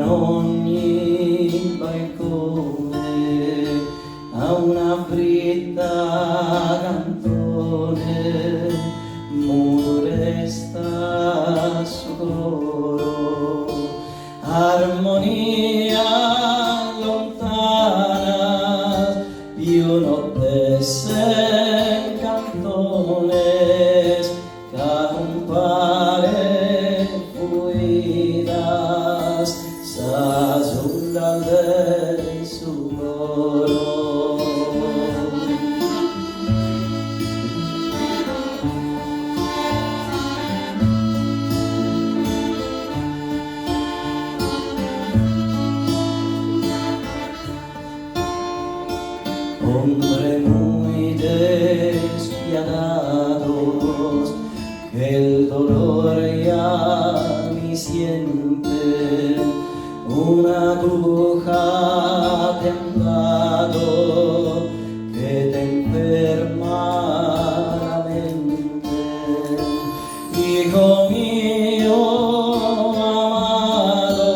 in ogni balcone a una fritta cantone, muto resta soccorro, armonia lontana, più nottes en cantones, ca compare fuidas, sa zunda del sudoro. Hombre muy despiadados, que el dolor ya ni siente, una aguja te han dado que te enferma la mente. Hijo mío amado,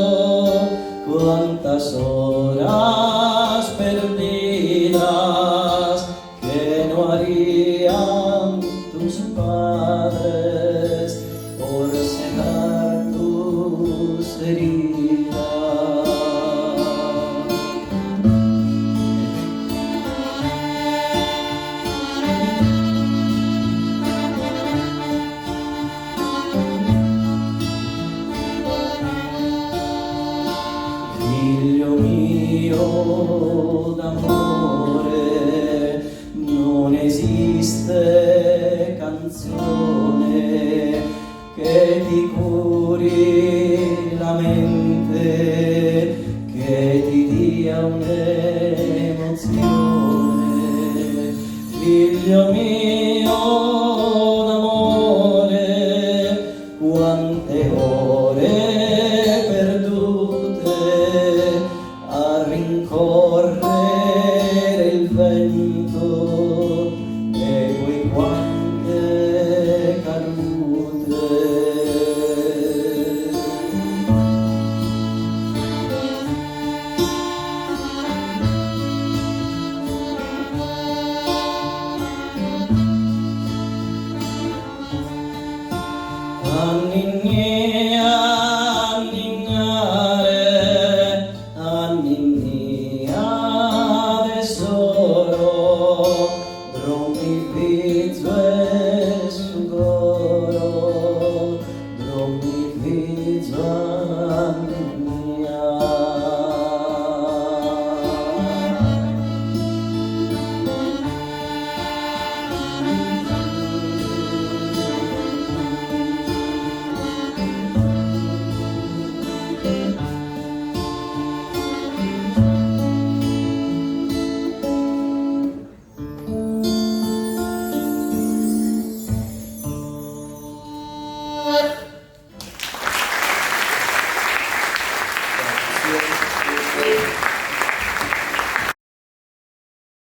cuántas horas perdidas que no harían tus padres por cegar tus heridas. Figlio mio d'amore, non esiste canzone che ti curi la mente, che ti dia un'emozione. Figlio mio d'amore, quante ore perdute a rincorrere il vento e poi quante cadute. Anninni, anninnare, anninnia tesoro, dromi fizzo e sugoro, dromi fizzo